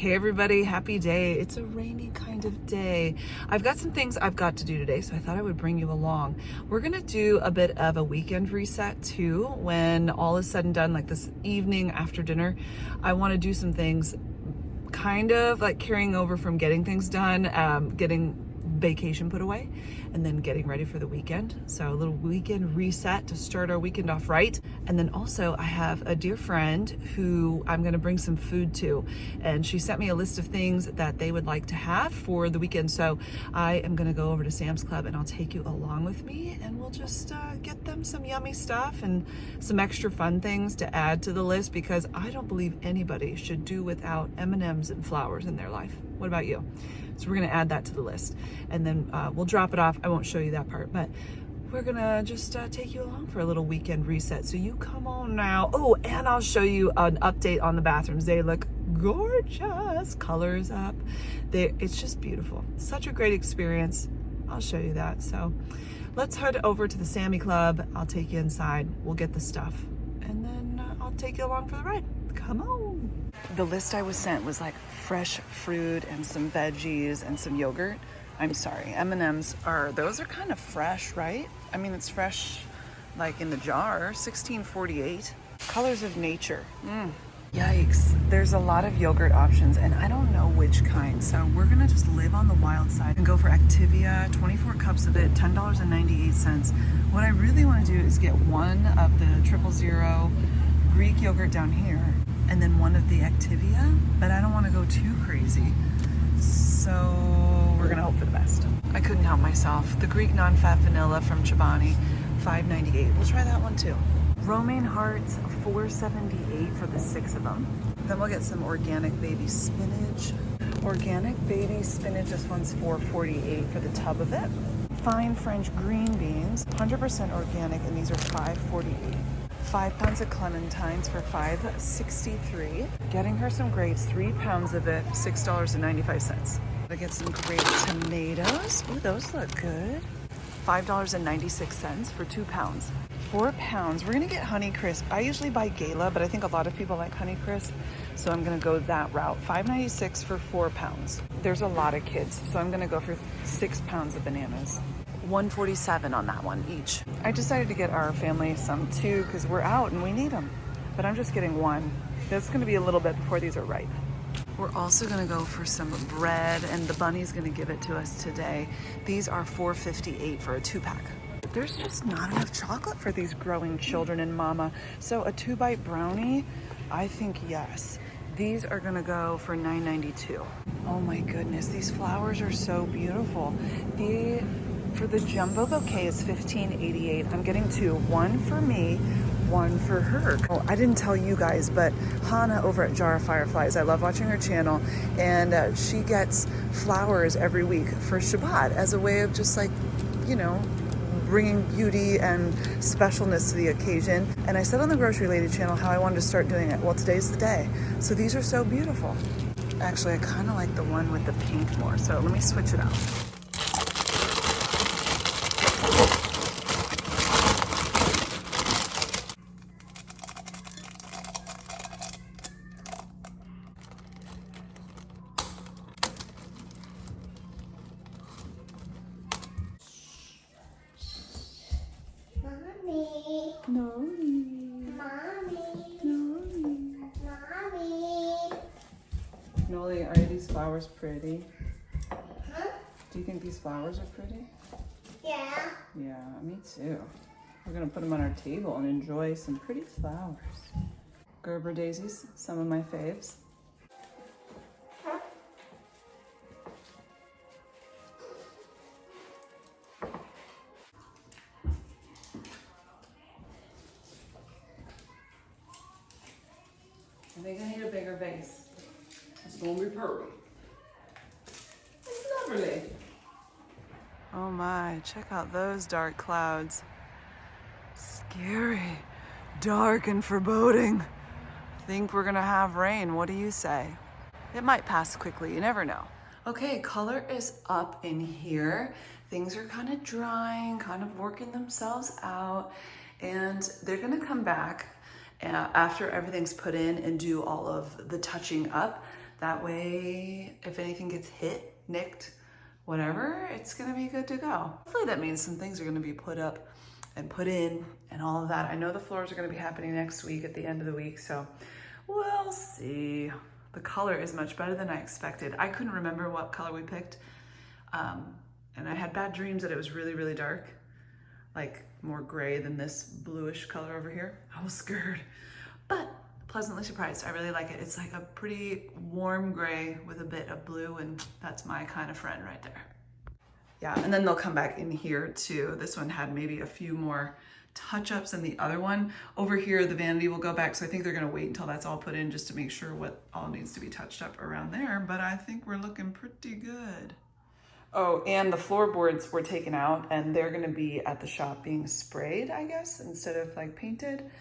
Hey everybody, happy day. It's a rainy kind of day. I've got some things I've got to do today, so I thought I would bring you along. We're gonna do a bit of a weekend reset too. When all is said and done, like this evening after dinner, I wanna do some things kind of like carrying over from getting things done, getting vacation put away, and then getting ready for the weekend. So a little weekend reset to start our weekend off right. And then also I have a dear friend who I'm gonna bring some food to, and she sent me a list of things that they would like to have for the weekend. So I am gonna go over to Sam's Club and I'll take you along with me, and we'll just get them some yummy stuff and some extra fun things to add to the list, because I don't believe anybody should do without M&Ms and flowers in their life. What about you? So we're gonna add that to the list, and then we'll drop it off. I won't show you that part, but we're gonna just take you along for a little weekend reset. So you come on now. Oh, and I'll show you an update on the bathrooms. They look gorgeous. Colors up. It's just beautiful. Such a great experience. I'll show you that. So let's head over to the Sammy Club. I'll take you inside. We'll get the stuff, and then I'll take you along for the ride. Come on. The list I was sent was like fresh fruit and some veggies and some yogurt. I'm sorry, M&Ms those are kind of fresh, right? I mean, it's fresh like in the jar, $16.48. Colors of Nature. Yikes. There's a lot of yogurt options and I don't know which kind. So we're gonna just live on the wild side and go for Activia, 24 cups of it, $10.98. What I really wanna do is get one of the 000 Greek yogurt down here, and then one of the Activia, but I don't want to go too crazy. So we're gonna hope for the best. I couldn't help myself. The Greek non-fat vanilla from Chobani, $5.98. We'll try that one too. Romaine hearts, $4.78 for the 6 of them. Then we'll get some organic baby spinach. Organic baby spinach, this one's $4.48 for the tub of it. Fine French green beans, 100% organic, and these are $5.48. 5 pounds of clementines for $5.63. Getting her some grapes, 3 pounds of it, $6.95. I get some grape tomatoes. Ooh, those look good. $5.96 for 2 pounds. 4 pounds. We're gonna get Honeycrisp. I usually buy Gala, but I think a lot of people like Honeycrisp, so I'm gonna go that route. $5.96 for 4 pounds. There's a lot of kids, so I'm gonna go for 6 pounds of bananas. $147 on that one each. I decided to get our family some too, because we're out and we need them. But I'm just getting one. That's gonna be a little bit before these are ripe. We're also gonna go for some bread, and the bunny's gonna give it to us today. These are $4.58 for a 2-pack. There's just not enough chocolate for these growing children and mama. So a 2-bite brownie, I think yes. These are gonna go for $9.92. Oh my goodness, these flowers are so beautiful. For the jumbo bouquet is $15.88. I'm getting 2, one for me, one for her. Oh, I didn't tell you guys, but Hannah over at Jar of Fireflies, I love watching her channel, and she gets flowers every week for Shabbat as a way of just like, you know, bringing beauty and specialness to the occasion. And I said on the Grocery Lady channel how I wanted to start doing it. Well, today's the day. So these are so beautiful. Actually, I kind of like the one with the pink more, so let me switch it out. No. Noli, are these flowers pretty? Huh? Do you think these flowers are pretty? Yeah. Yeah, me too. We're gonna put them on our table and enjoy some pretty flowers. Gerber daisies, some of my faves. I think I need a bigger vase. It's gonna be pretty. It's lovely. Oh my, check out those dark clouds. Scary, dark and foreboding. Think we're gonna have rain, what do you say? It might pass quickly, you never know. Okay, color is up in here. Things are kind of drying, kind of working themselves out, and they're gonna come back after everything's put in and do all of the touching up. That way, if anything gets hit, nicked, whatever, it's gonna be good to go. Hopefully that means some things are gonna be put up and put in and all of that. I know the floors are gonna be happening next week at the end of the week, so we'll see. The color is much better than I expected. I couldn't remember what color we picked. And I had bad dreams that it was really, really dark, like more gray than this bluish color over here. I was scared, but pleasantly surprised. I really like it. It's like a pretty warm gray with a bit of blue, and that's my kind of friend right there. Yeah, and then they'll come back in here too. This one had maybe a few more touch-ups than the other one. Over here, the vanity will go back, so I think they're gonna wait until that's all put in just to make sure what all needs to be touched up around there, but I think we're looking pretty good. Oh, and the floorboards were taken out, and they're gonna be at the shop being sprayed, I guess, instead of like painted.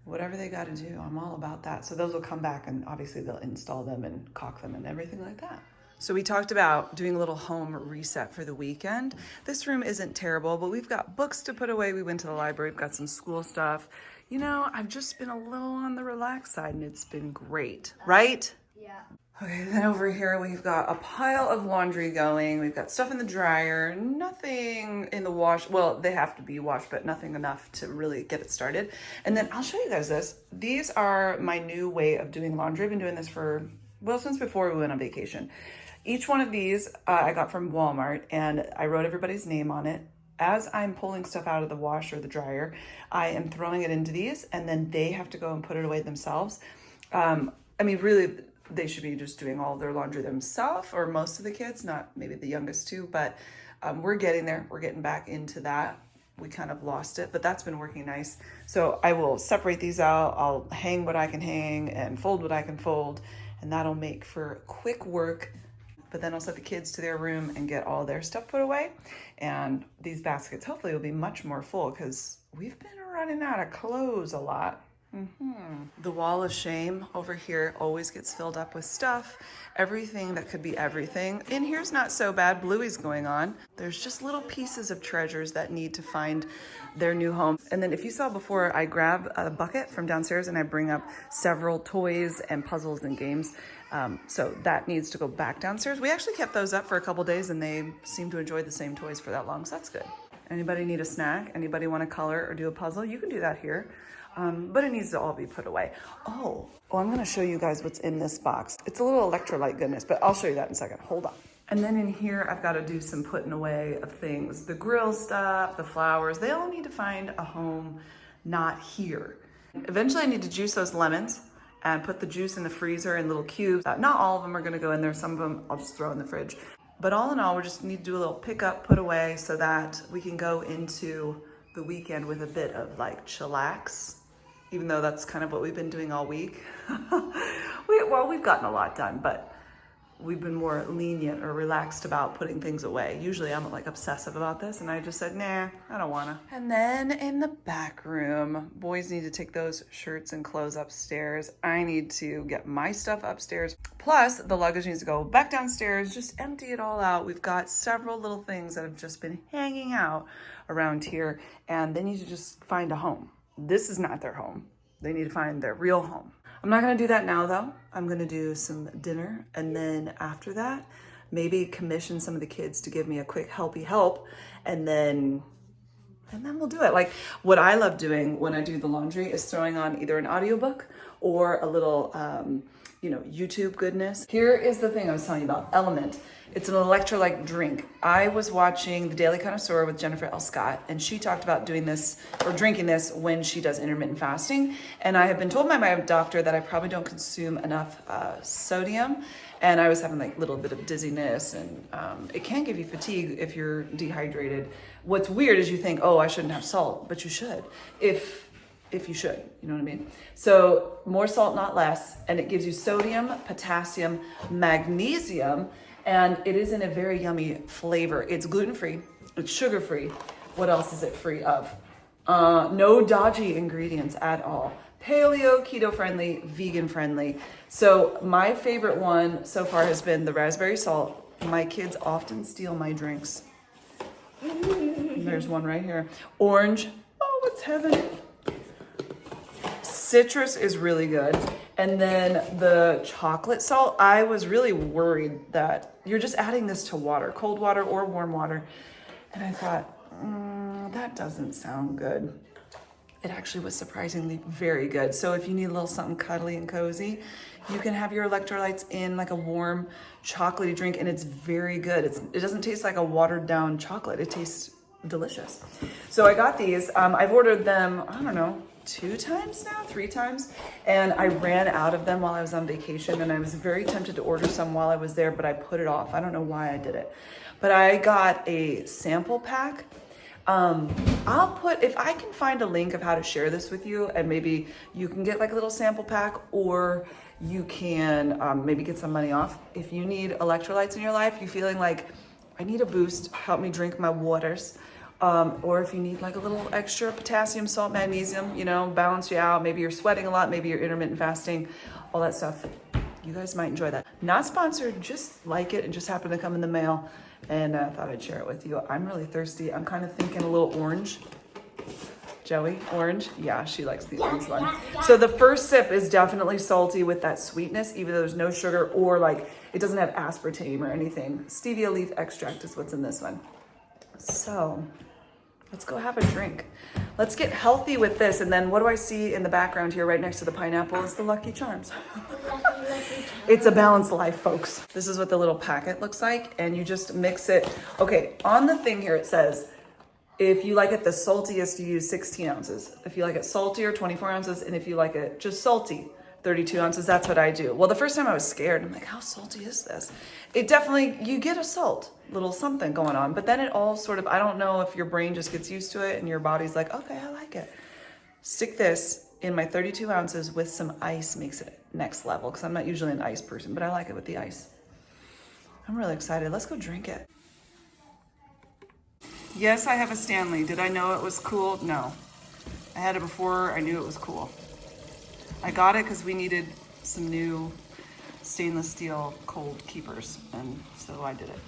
Whatever they gotta do, I'm all about that. So those will come back, and obviously they'll install them and caulk them and everything like that. So we talked about doing a little home reset for the weekend. This room isn't terrible, but we've got books to put away. We went to the library, we've got some school stuff. You know, I've just been a little on the relaxed side, and it's been great, right? Yeah. Okay, then over here we've got a pile of laundry going. We've got stuff in the dryer, nothing in the wash. Well, they have to be washed, but nothing enough to really get it started. And then I'll show you guys this. These are my new way of doing laundry. I've been doing this for, well, since before we went on vacation. Each one of these I got from Walmart, and I wrote everybody's name on it. As I'm pulling stuff out of the wash or the dryer, I am throwing it into these, and then they have to go and put it away themselves. I mean, really, they should be just doing all their laundry themselves, or most of the kids, not maybe the youngest too, but we're getting there. We're getting back into that. We kind of lost it, but that's been working nice. So I will separate these out. I'll hang what I can hang and fold what I can fold, and that'll make for quick work. But then I'll set the kids to their room and get all their stuff put away. And these baskets hopefully will be much more full, because we've been running out of clothes a lot. The wall of shame over here always gets filled up with stuff, everything that could be everything. In here's not so bad, Bluey's going on. There's just little pieces of treasures that need to find their new home. And then if you saw before, I grab a bucket from downstairs and I bring up several toys and puzzles and games. So that needs to go back downstairs. We actually kept those up for a couple days, and they seem to enjoy the same toys for that long, so that's good. Anybody need a snack? Anybody want to color or do a puzzle? You can do that here. But it needs to all be put away. Oh, I'm gonna show you guys what's in this box. It's a little electrolyte goodness, but I'll show you that in a second. Hold on. And then in here, I've got to do some putting away of things. The grill stuff, the flowers, they all need to find a home not here. Eventually I need to juice those lemons and put the juice in the freezer in little cubes. Not all of them are gonna go in there. Some of them I'll just throw in the fridge. But all in all, we just need to do a little pick up, put away, so that we can go into the weekend with a bit of like chillax. Even though that's kind of what we've been doing all week. We've gotten a lot done, but we've been more lenient or relaxed about putting things away. Usually I'm like obsessive about this, and I just said, nah, I don't wanna. And then in the back room, boys need to take those shirts and clothes upstairs. I need to get my stuff upstairs. Plus the luggage needs to go back downstairs, just empty it all out. We've got several little things that have just been hanging out around here, and they need to just find a home. This is not their home. They need to find their real home. I'm not gonna do that now though. I'm gonna do some dinner, and then after that, maybe commission some of the kids to give me a quick helpy help, and then we'll do it. Like what I love doing when I do the laundry is throwing on either an audiobook or a little, YouTube goodness. Here is the thing I was telling you about, Element. It's an electrolyte drink. I was watching The Daily Connoisseur with Jennifer L. Scott, and she talked about doing this or drinking this when she does intermittent fasting. And I have been told by my doctor that I probably don't consume enough sodium. And I was having like a little bit of dizziness, and it can give you fatigue if you're dehydrated. What's weird is you think, oh, I shouldn't have salt, but you should. If you should, you know what I mean? So more salt, not less. And it gives you sodium, potassium, magnesium, and it is in a very yummy flavor. It's gluten-free, it's sugar-free. What else is it free of? No dodgy ingredients at all. Paleo, keto-friendly, vegan-friendly. So my favorite one so far has been the raspberry salt. My kids often steal my drinks. There's one right here. Orange, oh, it's heaven. Citrus is really good. And then the chocolate salt, I was really worried that you're just adding this to water, cold water or warm water. And I thought, that doesn't sound good. It actually was surprisingly very good. So if you need a little something cuddly and cozy, you can have your electrolytes in like a warm chocolatey drink, and it's very good. It doesn't taste like a watered down chocolate. It tastes delicious. So I got these. I've ordered them, I don't know, 2 times now, 3 times. And I ran out of them while I was on vacation, and I was very tempted to order some while I was there, but I put it off. I don't know why I did it. But I got a sample pack. I'll put, if I can find a link of how to share this with you, and maybe you can get like a little sample pack, or you can maybe get some money off. If you need electrolytes in your life, you're feeling like, I need a boost, help me drink my waters. Or if you need like a little extra potassium, salt, magnesium, you know, balance you out. Maybe you're sweating a lot, maybe you're intermittent fasting, all that stuff. You guys might enjoy that. Not sponsored, just like it. It just happened to come in the mail, and I thought I'd share it with you. I'm really thirsty. I'm kind of thinking a little orange. Joey, orange? Yeah, she likes the orange one. So the first sip is definitely salty with that sweetness, even though there's no sugar, or like it doesn't have aspartame or anything. Stevia leaf extract is what's in this one. So let's go have a drink. Let's get healthy with this. And then what do I see in the background here right next to the pineapple is the Lucky Charms. It's a balanced life, folks. This is what the little packet looks like, and you just mix it. Okay, on the thing here it says, if you like it the saltiest, you use 16 ounces. If you like it saltier, 24 ounces. And if you like it just salty, 32 ounces. That's what I do. Well, the first time I was scared. I'm like, how salty is this? It definitely, you get a salt, little something going on. But then it all sort of, I don't know if your brain just gets used to it and your body's like, okay, I like it. Stick this in my 32 ounces with some ice, makes it next level, because I'm not usually an ice person, but I like it with the ice. I'm really excited. Let's go drink it. Yes, I have a Stanley. Did I know it was cool? No. I had it before. I knew it was cool. I got it because we needed some new stainless steel cold keepers, and so I did it.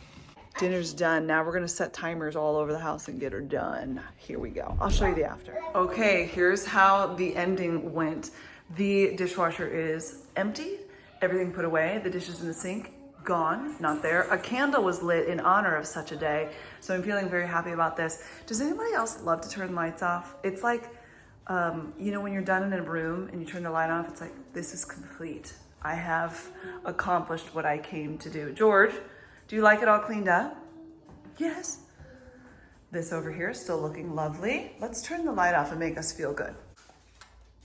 Dinner's done. Now we're gonna set timers all over the house and get her done. Here we go. I'll show you the after. Okay, here's how the ending went. The dishwasher is empty, everything put away, the dishes in the sink, gone, not there. A candle was lit in honor of such a day, so I'm feeling very happy about this. Does anybody else love to turn lights off? It's like, you know, when you're done in a room and you turn the light off, it's like, this is complete. I have accomplished what I came to do. George, do you like it all cleaned up? Yes. This over here is still looking lovely. Let's turn the light off and make us feel good.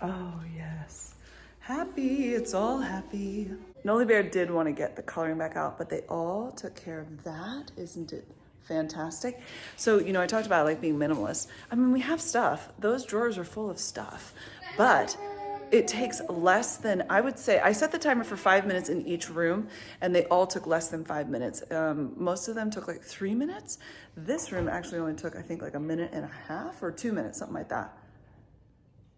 Oh, yes. Happy, it's all happy. Nolly Bear did want to get the coloring back out, but they all took care of that. Isn't it fantastic? So, you know, I talked about like being minimalist. I mean, we have stuff. Those drawers are full of stuff, but it takes less than, I would say, I set the timer for 5 minutes in each room, and they all took less than 5 minutes. Most of them took like 3 minutes. This room actually only took, I think, like 1.5 minutes or 2 minutes, something like that.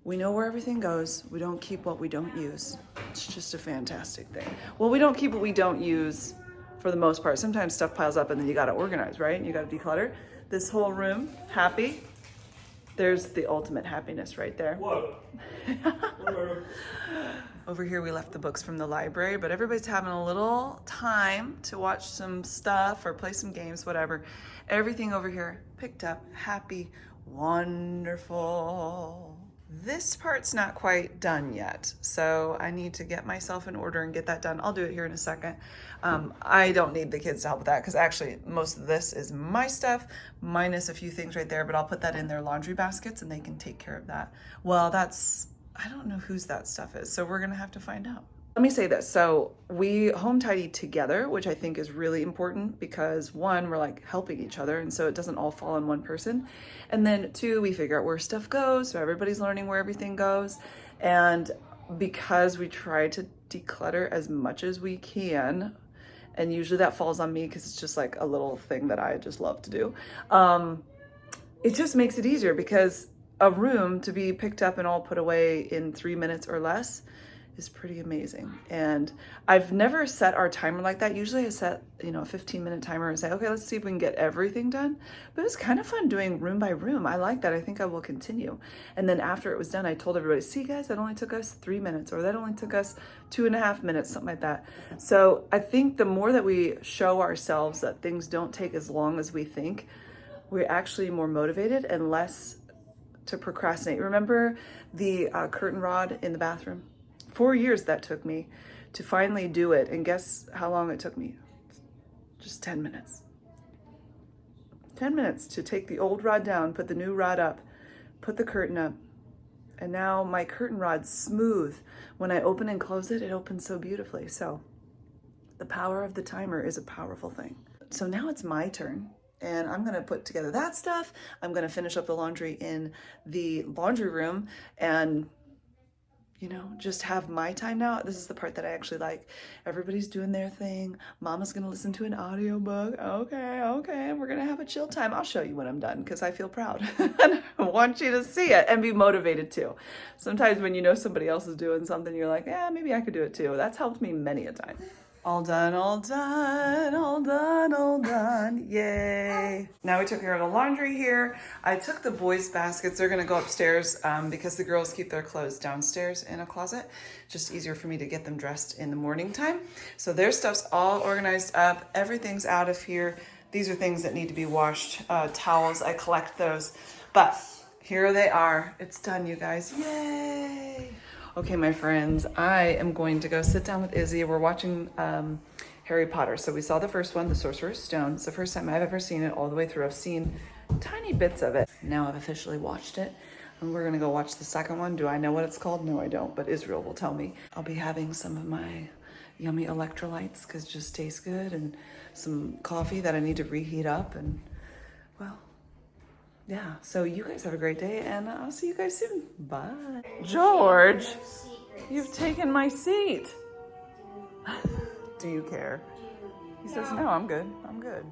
We know where everything goes. We don't keep what we don't use. It's just a fantastic thing. Well, we don't keep what we don't use for the most part. Sometimes stuff piles up and then you gotta organize, right? You gotta declutter. This whole room, happy. There's the ultimate happiness right there. Whoa. Over here we left the books from the library, but everybody's having a little time to watch some stuff or play some games, whatever. Everything over here picked up, happy, wonderful. This part's not quite done yet, so I need to get myself in order and get that done. I'll do it here in a second. I don't need the kids to help with that because actually most of this is my stuff, minus a few things right there, but I'll put that in their laundry baskets and they can take care of that. Well, I don't know whose that stuff is, so we're gonna have to find out. Let me say this. So we home tidy together, which I think is really important because 1, we're like helping each other, and so it doesn't all fall on one person. And then 2, we figure out where stuff goes, so everybody's learning where everything goes. And because we try to declutter as much as we can, and usually that falls on me because it's just like a little thing that I just love to do, it just makes it easier because a room to be picked up and all put away in 3 minutes or less is pretty amazing. And I've never set our timer like that. Usually I set, you know, a 15-minute timer and say, okay, let's see if we can get everything done. But it's kind of fun doing room by room. I like that. I think I will continue. And then after it was done, I told everybody, see guys, that only took us 3 minutes, or that only took us 2.5 minutes, something like that. So I think the more that we show ourselves that things don't take as long as we think, we're actually more motivated and less to procrastinate. Remember the curtain rod in the bathroom? 4 years that took me to finally do it. And guess how long it took me? Just 10 minutes. 10 minutes to take the old rod down, put the new rod up, put the curtain up. And now my curtain rod's smooth. When I open and close it, it opens so beautifully. So the power of the timer is a powerful thing. So now it's my turn. And I'm gonna put together that stuff. I'm gonna finish up the laundry in the laundry room and, you know, just have my time now. This is the part that I actually like. Everybody's doing their thing. Mama's gonna listen to an audiobook. Okay, we're gonna have a chill time. I'll show you when I'm done because I feel proud. And I want you to see it and be motivated too. Sometimes when you know somebody else is doing something, you're like, yeah, maybe I could do it too. That's helped me many a time. All done, all done, all done, all done. Yay. Now we took care of the laundry here. I took the boys' baskets. They're gonna go upstairs because the girls keep their clothes downstairs in a closet. Just easier for me to get them dressed in the morning time. So their stuff's all organized up. Everything's out of here. These are things that need to be washed. Towels, I collect those. But here they are. It's done, you guys. Yay. Okay, my friends, I am going to go sit down with Izzy. We're watching Harry Potter. So we saw the first one, The Sorcerer's Stone. It's the first time I've ever seen it all the way through. I've seen tiny bits of it. Now I've officially watched it. And we're gonna go watch the second one. Do I know what it's called? No, I don't, but Israel will tell me. I'll be having some of my yummy electrolytes because it just tastes good, and some coffee that I need to reheat up, and well, yeah, so you guys have a great day, and I'll see you guys soon. Bye. George, you've taken my seat. Do you care? He says, no, I'm good. I'm good.